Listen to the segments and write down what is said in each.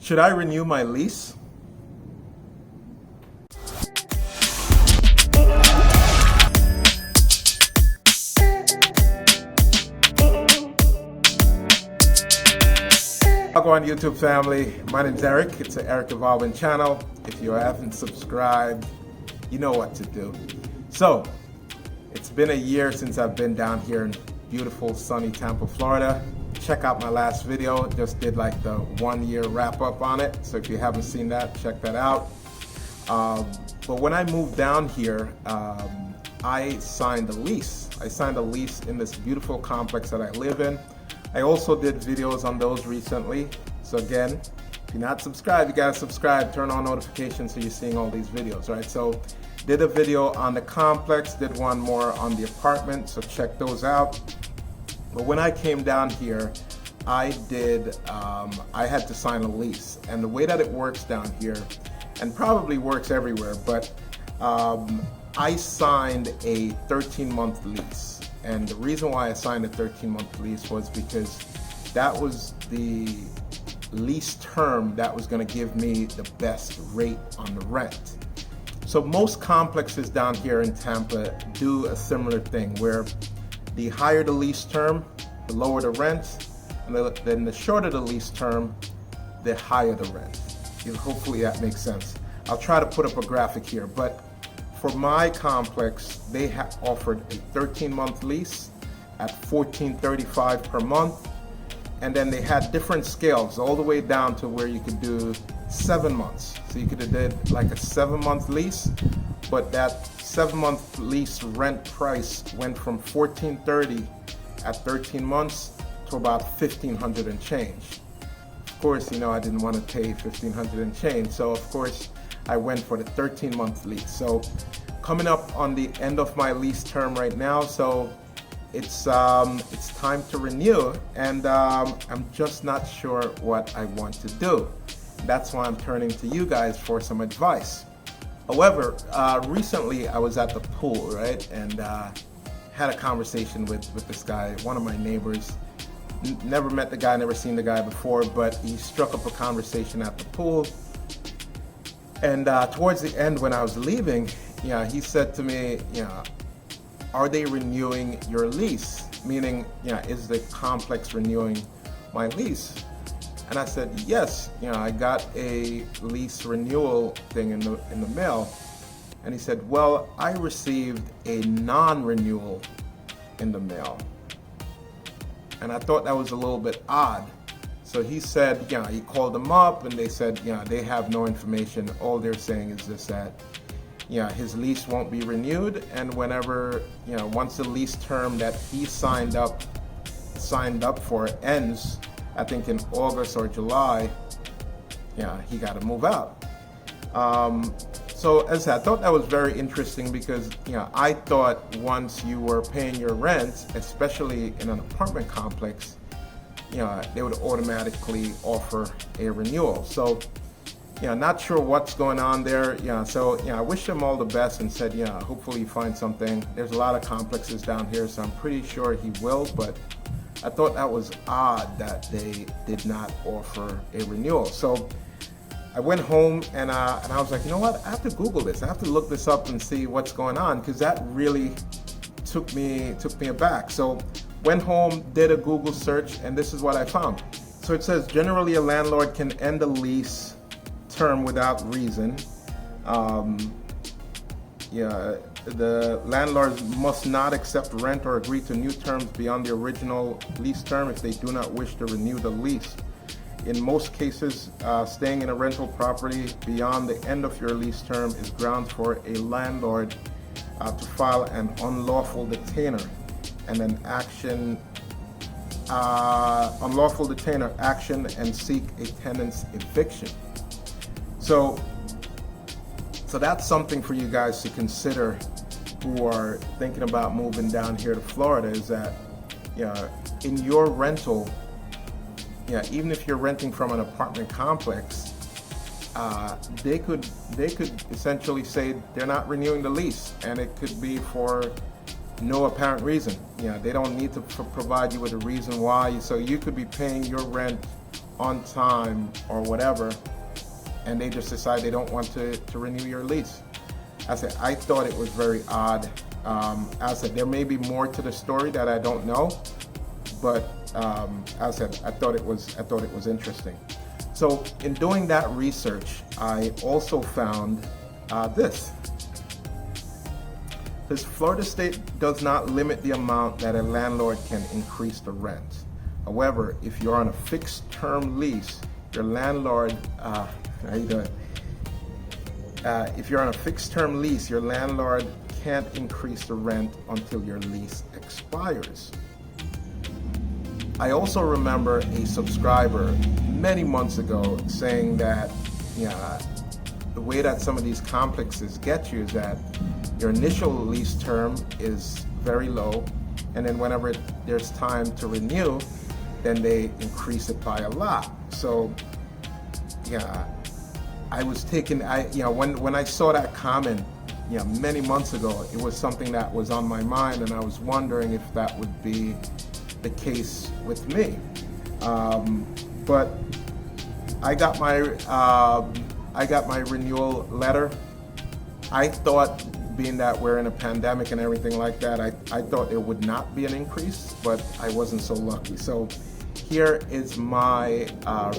Should I renew my lease? Welcome on YouTube family. My name's Eric. It's the Eric Evolving channel. If you haven't subscribed, you know what to do. So, it's been a year since I've been down here in beautiful sunny Tampa, Florida. Check out my last video. Just did like the 1 year wrap up on it. So if you haven't seen that, check that out. But when I moved down here, I signed a lease. I signed a lease in this beautiful complex that I live in. I also did videos on those recently. So again, if you're not subscribed, you gotta subscribe, turn on notifications so you're seeing all these videos, right? So did a video on the complex, did one more on the apartment, so check those out. But when I came down here, I had to sign a lease. And the way that it works down here, and probably works everywhere, but I signed a 13-month lease. And the reason why I signed a 13-month lease was because that was the lease term that was going to give me the best rate on the rent. So most complexes down here in Tampa do a similar thing where the higher the lease term, the lower the rent, and then the shorter the lease term, the higher the rent. Hopefully that makes sense. I'll try to put up a graphic here, but for my complex, they offered a 13-month lease at $14.35 per month, and then they had different scales all the way down to where you could do 7 months. So you could have did like a 7-month lease, but that 7-month lease rent price went from $14.30 at 13 months to about $1,500 and change. Of course, you know, I didn't want to pay $1,500 and change, so of course I went for the 13-month lease. So coming up on the end of my lease term right now, so it's time to renew, and I'm just not sure what I want to do. That's why I'm turning to you guys for some advice. However, recently I was at the pool, right, and had a conversation with this guy, one of my neighbors. Never met the guy, never seen the guy before, but he struck up a conversation at the pool. And towards the end, when I was leaving, he said to me, are they renewing your lease? Meaning, is the complex renewing my lease? And I said, yes, I got a lease renewal thing in the mail. And he said, well, I received a non-renewal in the mail. And I thought that was a little bit odd. So he said, he called them up and they said, they have no information. All they're saying is just that, his lease won't be renewed. And whenever, once the lease term that he signed up for ends, I think in August or July, he got to move out. So as I said, I thought that was very interesting because, I thought once you were paying your rent, especially in an apartment complex, they would automatically offer a renewal. So, not sure what's going on there. So, I wish him all the best and said, hopefully you find something. There's a lot of complexes down here, so I'm pretty sure he will, but I thought that was odd that they did not offer a renewal. So I went home and I was like, you know what? I have to Google this. I have to look this up and see what's going on, because that really took me aback. So went home, did a Google search, and this is what I found. So it says, generally a landlord can end a lease term without reason. The landlord must not accept rent or agree to new terms beyond the original lease term if they do not wish to renew the lease. In most cases, staying in a rental property beyond the end of your lease term is grounds for a landlord to file an unlawful detainer and an action, unlawful detainer action and seek a tenant's eviction. So that's something for you guys to consider who are thinking about moving down here to Florida, is that in your rental, even if you're renting from an apartment complex, they could essentially say they're not renewing the lease, and it could be for no apparent reason. They don't need to provide you with a reason why. So you could be paying your rent on time or whatever, and they just decide they don't want to renew your lease. I thought it was very odd. As I said, there may be more to the story that I don't know, but as I said, I thought it was interesting. So in doing that research, I also found this. Because Florida State does not limit the amount that a landlord can increase the rent. However, if you're on a fixed term lease, your landlord, if you're on a fixed term lease, your landlord can't increase the rent until your lease expires. I also remember a subscriber many months ago saying that the way that some of these complexes get you is that your initial lease term is very low, and then whenever there's time to renew, then they increase it by a lot. So I was taken, when I saw that comment many months ago, it was something that was on my mind, and I was wondering if that would be the case with me. But I got my renewal letter. I thought, being that we're in a pandemic and everything like that, I thought there would not be an increase, but I wasn't so lucky. So here is my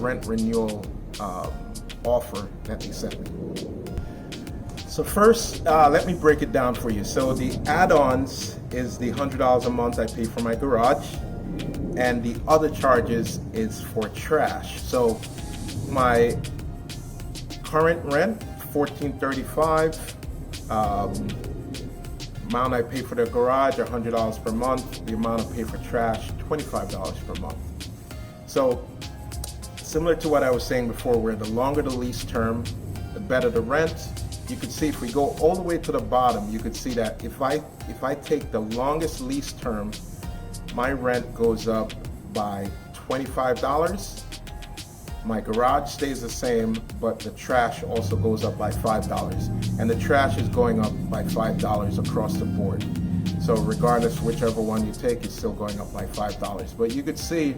rent renewal offer that they sent me. So first, let me break it down for you. So the add-ons is the $100 a month I pay for my garage, and the other charges is for trash. So my current rent, $14.35. Amount I pay for the garage, $100 per month. The amount I pay for trash, $25 per month. So similar to what I was saying before, where the longer the lease term, the better the rent. You could see, if we go all the way to the bottom, you could see that if I take the longest lease term, my rent goes up by $25. My garage stays the same, but the trash also goes up by $5. And the trash is going up by $5 across the board. So regardless, whichever one you take, it's still going up by $5. But you could see,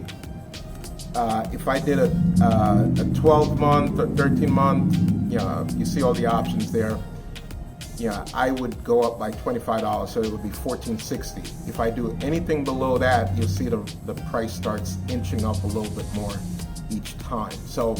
if I did a 12-month or 13-month, you see all the options there. I would go up by $25, so it would be $14.60. If I do anything below that, you'll see the price starts inching up a little bit more each time. So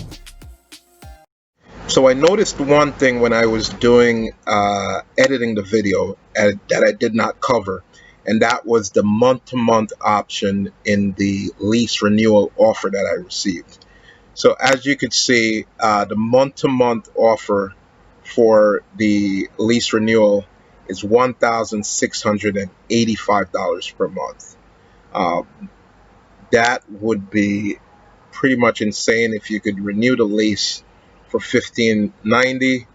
I noticed one thing when I was doing editing the video that I did not cover, and that was the month-to-month option in the lease renewal offer that I received. So as you could see, the month-to-month offer for the lease renewal is $1,685 per month. That would be pretty much insane if you could renew the lease for $1,590,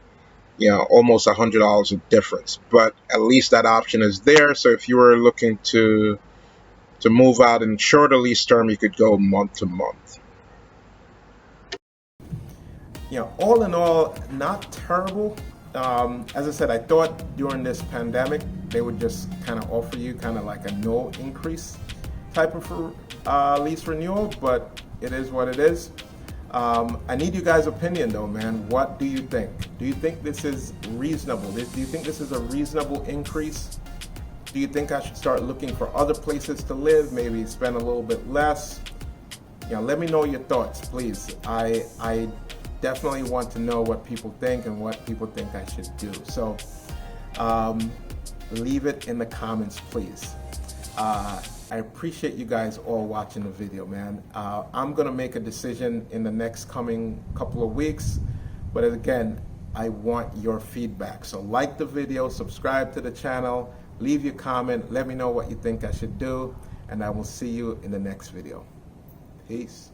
almost $100 of difference. But at least that option is there. So if you were looking to move out in shorter lease term, you could go month to month. All in all, not terrible. As I said, I thought during this pandemic they would just kind of offer you kind of like a no increase type of lease renewal, but it is what it is. I need you guys' opinion though, man. What do you think? Do you think this is reasonable? Do you think this is a reasonable increase? Do you think I should start looking for other places to live, maybe spend a little bit less? Let me know your thoughts, please. I definitely want to know what people think and what people think I should do. So leave it in the comments, please. I appreciate you guys all watching the video, man. I'm gonna make a decision in the next coming couple of weeks, but again, I want your feedback. So like the video, subscribe to the channel, leave your comment, let me know what you think I should do, and I will see you in the next video. Peace.